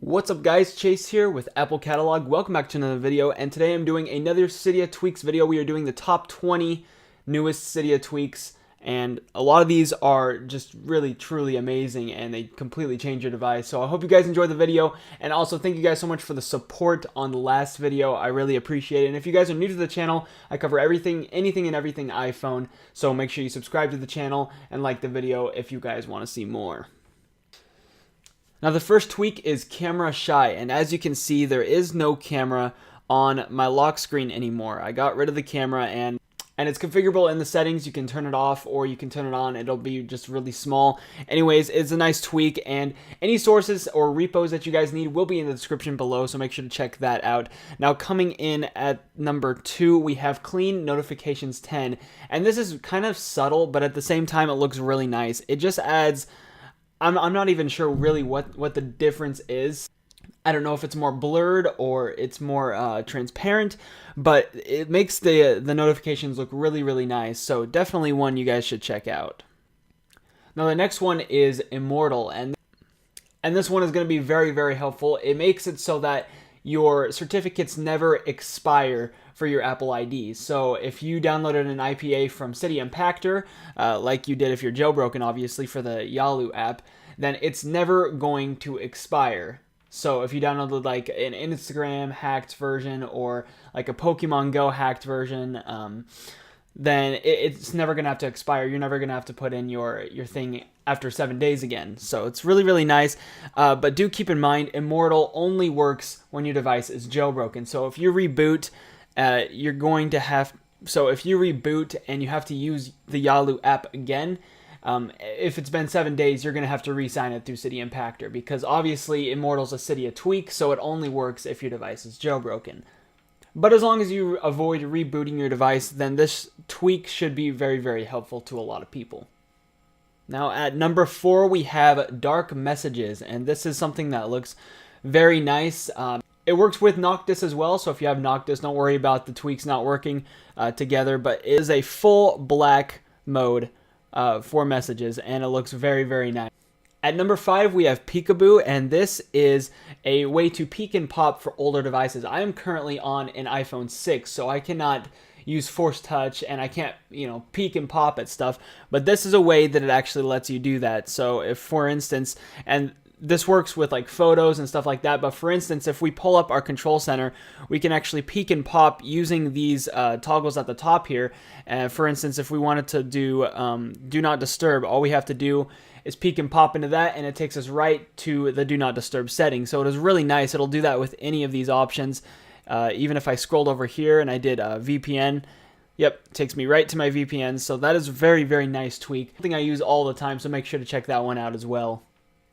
What's up guys, Chase here with Apple Catalog. Welcome back to another video, and today I'm doing another Cydia Tweaks video. We are doing the top 20 newest Cydia Tweaks, and a lot of these are just really truly amazing and they completely change your device. So I hope you guys enjoyed the video, and also thank you guys so much for the support on the last video. I really appreciate it. And if you guys are new to the channel, I cover everything, anything and everything iPhone, so make sure you subscribe to the channel and like the video if you guys want to see more. Now the first tweak is camera shy, and as you can see there is no camera on my lock screen anymore. I got rid of the camera and it's configurable in the settings. You can turn it off or you can turn it on. It'll be just really small. Anyways, it's a nice tweak, and any sources or repos that you guys need will be in the description below, so make sure to check that out. Now coming in at number 2, we have Clean Notifications 10, and this is kind of subtle, but at the same time it looks really nice. It just adds, I'm not even sure really what the difference is. I don't know if it's more blurred or it's more transparent, but it makes the notifications look really nice. So definitely one you guys should check out. Now the next one is Immortal, and this one is going to be very helpful. It makes it so that your certificates never expire for your Apple IDs. So if you downloaded an IPA from cydiacounter, like you did if you're jailbroken, obviously, for the Yalu app, then it's never going to expire. So if you downloaded like an Instagram hacked version or like a Pokemon Go hacked version, then it's never going to have to expire. You're never going to have to put in your thing after 7 days again. So it's really nice. But do keep in mind, Immortal only works when your device is jailbroken. So if you reboot, you're going to have, so if you reboot and you have to use the Yalu app again, if it's been 7 days, you're going to have to re-sign it through cydiacounter, because obviously Immortal's a Cydia tweak, so it only works if your device is jailbroken. But as long as you avoid rebooting your device, then this tweak should be very helpful to a lot of people. Now at number 4, we have DarkMessages, and this is something that looks very nice. It works with Noctis as well, so if you have Noctis, don't worry about the tweaks not working together, but it is a full black mode for messages, and it looks very nice. At number 5, we have Peekaboo, and this is a way to peek and pop for older devices. I am currently on an iPhone 6, so I cannot use Force Touch, and I can't, peek and pop at stuff, but this is a way that it actually lets you do that. So if, for instance, and this works with like photos and stuff like that, but for instance, if we pull up our control center, we can actually peek and pop using these toggles at the top here. For instance, if we wanted to do do not disturb, all we have to do is peek and pop into that, and it takes us right to the do not disturb setting. So it is really nice. It'll do that with any of these options. Even if I scrolled over here and I did VPN, yep, it takes me right to my VPN. So that is a very nice tweak. Something I use all the time, so make sure to check that one out as well.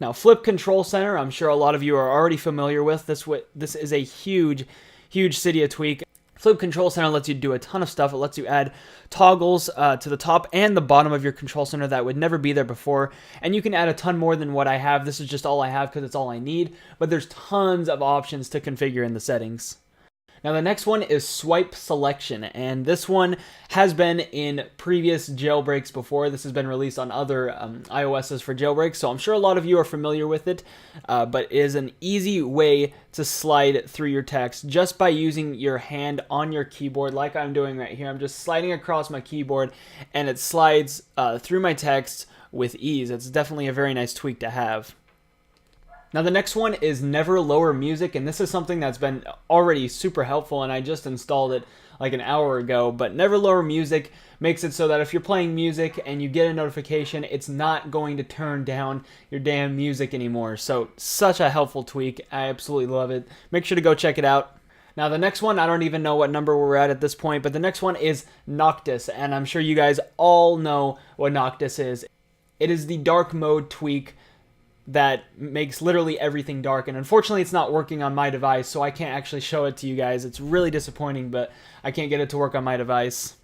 Now, FlipControlCenter, I'm sure a lot of you are already familiar with. This is a huge Cydia tweak. FlipControlCenter lets you do a ton of stuff. It lets you add toggles to the top and the bottom of your control center that would never be there before. And you can add a ton more than what I have. This is just all I have because it's all I need. But there's tons of options to configure in the settings. Now the next one is SwipeSelection, and this one has been in previous jailbreaks before. This has been released on other iOSs for jailbreaks, so I'm sure a lot of you are familiar with it, but it is an easy way to slide through your text just by using your hand on your keyboard like I'm doing right here. I'm just sliding across my keyboard, and it slides through my text with ease. It's definitely a very nice tweak to have. Now the next one is NeverLowerMusic, and this is something that's been already super helpful, and I just installed it like an hour ago. But NeverLowerMusic makes it so that if you're playing music and you get a notification, it's not going to turn down your damn music anymore. So such a helpful tweak. I absolutely love it. Make sure to go check it out. Now the next one, I don't even know what number we're at this point, but the next one is Noctis, and I'm sure you guys all know what Noctis is. It is the dark mode tweak that makes literally everything dark, and unfortunately it's not working on my device, so I can't actually show it to you guys. It's really disappointing, but I can't get it to work on my device.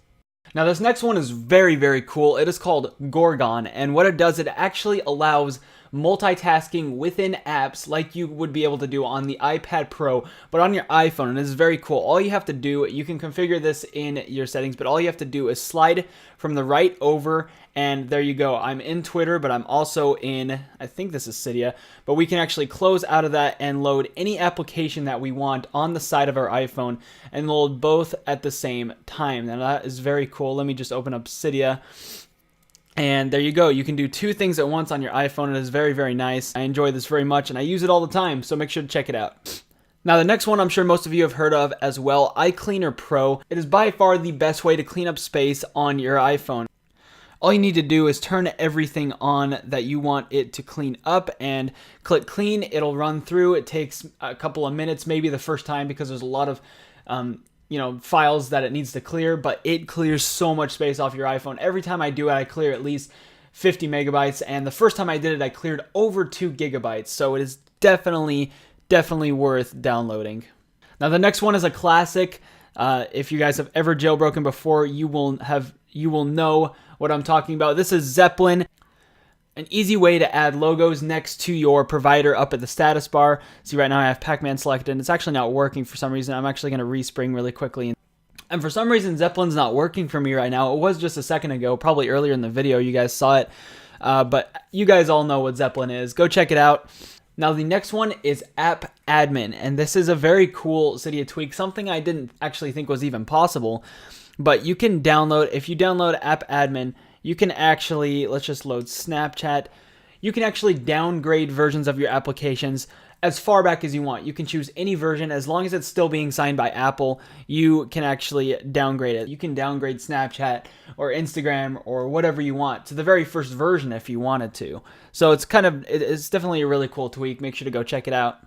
Now this next one is very cool. It is called Gorgon, and what it does, it actually allows multitasking within apps like you would be able to do on the iPad Pro, but on your iPhone. And this is very cool. All you have to do, you can configure this in your settings, but all you have to do is slide from the right over, and there you go. I'm in Twitter, but I'm also in, I think this is Cydia, but we can actually close out of that and load any application that we want on the side of our iPhone and load both at the same time. Now that is very cool. Let me just open up Cydia. And there you go. You can do two things at once on your iPhone. It is very, very nice. I enjoy this very much, and I use it all the time, so make sure to check it out. Now, the next one I'm sure most of you have heard of as well, iCleaner Pro. It is by far the best way to clean up space on your iPhone. All you need to do is turn everything on that you want it to clean up and click clean. It'll run through. It takes a couple of minutes, maybe the first time, because there's a lot of files that it needs to clear, but it clears so much space off your iPhone. Every time I do it, I clear at least 50 megabytes, and the first time I did it, I cleared over 2 gigabytes, so it is definitely worth downloading. Now, the next one is a classic. If you guys have ever jailbroken before, you will know what I'm talking about. This is Zeppelin. An easy way to add logos next to your provider up at the status bar. See, right now I have Pac-Man selected, and it's actually not working for some reason. I'm actually going to respring really quickly. And for some reason, Zeppelin's not working for me right now. It was just a second ago, probably earlier in the video. You guys saw it. But you guys all know what Zeppelin is. Go check it out. Now, the next one is AppAdmin, and this is a very cool Cydia tweak, something I didn't actually think was even possible. But you can download, if you download AppAdmin, you can actually, let's just load Snapchat. You can actually downgrade versions of your applications as far back as you want. You can choose any version as long as it's still being signed by Apple. You can actually downgrade it. You can downgrade Snapchat or Instagram or whatever you want to the very first version if you wanted to. So it's definitely a really cool tweak. Make sure to go check it out.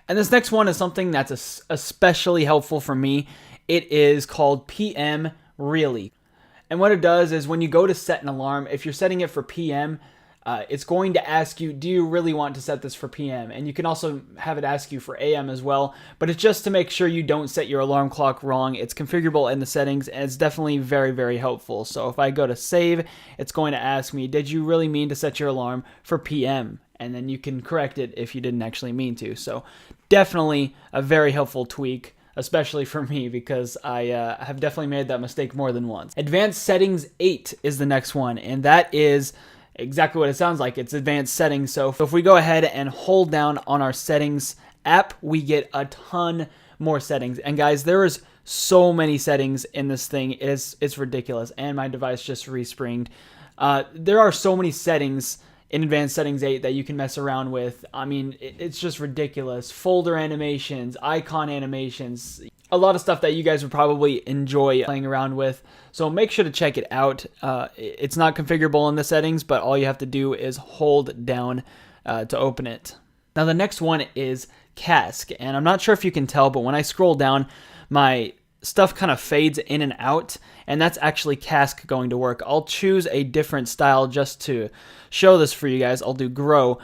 And this next one is something that's especially helpful for me. It is called PM Really. And what it does is when you go to set an alarm, if you're setting it for PM, it's going to ask you, do you really want to set this for PM? And you can also have it ask you for AM as well, but it's just to make sure you don't set your alarm clock wrong. It's configurable in the settings, and it's definitely very, very helpful. So if I go to save, it's going to ask me, did you really mean to set your alarm for PM? And then you can correct it if you didn't actually mean to. So definitely a very helpful tweak, especially for me, because I have definitely made that mistake more than once. Advanced Settings 8 is the next one, and that is exactly what it sounds like. It's advanced settings. So if we go ahead and hold down on our settings app, we get a ton more settings. And guys, there is so many settings in this thing. It's ridiculous. And my device just respringed. There are so many settings in Advanced Settings 8 that you can mess around with. I mean, it's just ridiculous. Folder animations, icon animations, a lot of stuff that you guys would probably enjoy playing around with. So make sure to check it out. It's not configurable in the settings, but all you have to do is hold down to open it. Now the next one is Cask, and I'm not sure if you can tell, but when I scroll down, my stuff kind of fades in and out, and that's actually Cask going to work. I'll choose a different style just to show this for you guys. I'll do Grow.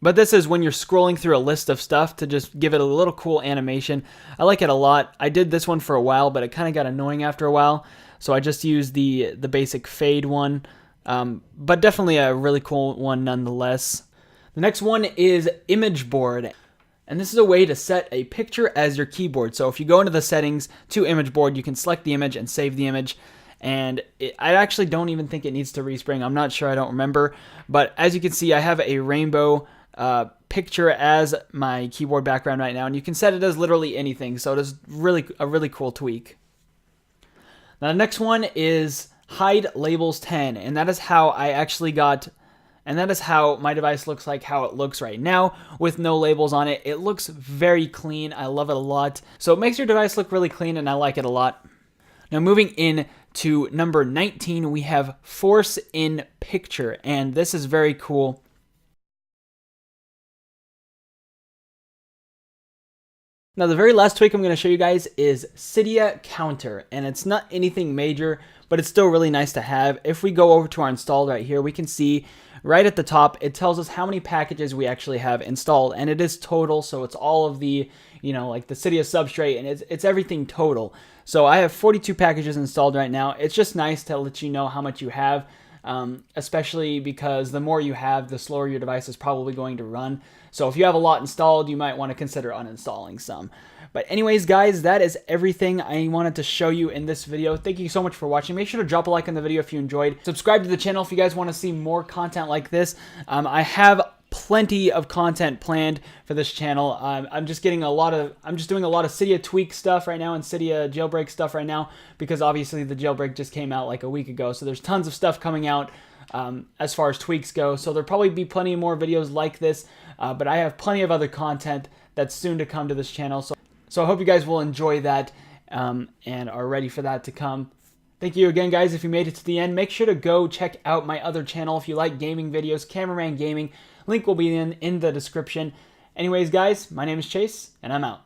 But this is when you're scrolling through a list of stuff to just give it a little cool animation. I like it a lot. I did this one for a while, but it kind of got annoying after a while. So I just used the basic fade one, but definitely a really cool one nonetheless. The next one is Imageboard. And this is a way to set a picture as your keyboard. So if you go into the settings to Imageboard, you can select the image and save the image. And I actually don't even think it needs to respring. I'm not sure. I don't remember. But as you can see, I have a rainbow picture as my keyboard background right now. And you can set it as literally anything. So it is a really cool tweak. Now the next one is Hide Labels 10. And that is how I actually got... And that is how my device looks like, how it looks right now with no labels on it. It looks very clean. I love it a lot. So it makes your device look really clean, and I like it a lot. Now moving in to number 19, we have forceinpicture, and this is very cool. Now the very last tweak I'm going to show you guys is cydiacounter, and it's not anything major, but it's still really nice to have. If we go over to our installed right here, we can see right at the top, it tells us how many packages we actually have installed, and it is total, so it's all of the, like the Cydia substrate, and it's everything total. So I have 42 packages installed right now. It's just nice to let you know how much you have. especially because the more you have, the slower your device is probably going to run. So if you have a lot installed, you might want to consider uninstalling some. But anyways, guys, that is everything I wanted to show you in this video. Thank you so much for watching. Make sure to drop a like on the video if you enjoyed. Subscribe to the channel if you guys want to see more content like this. I have plenty of content planned for this channel. I'm just doing a lot of Cydia Tweaks stuff right now and Cydia jailbreak stuff right now, because obviously the jailbreak just came out like a week ago. So there's tons of stuff coming out as far as tweaks go. So there'll probably be plenty more videos like this, but I have plenty of other content that's soon to come to this channel. So I hope you guys will enjoy that and are ready for that to come. Thank you again, guys. If you made it to the end, make sure to go check out my other channel if you like gaming videos, Cameraman Gaming. Link will be in the description. Anyways, guys, my name is Chase, and I'm out.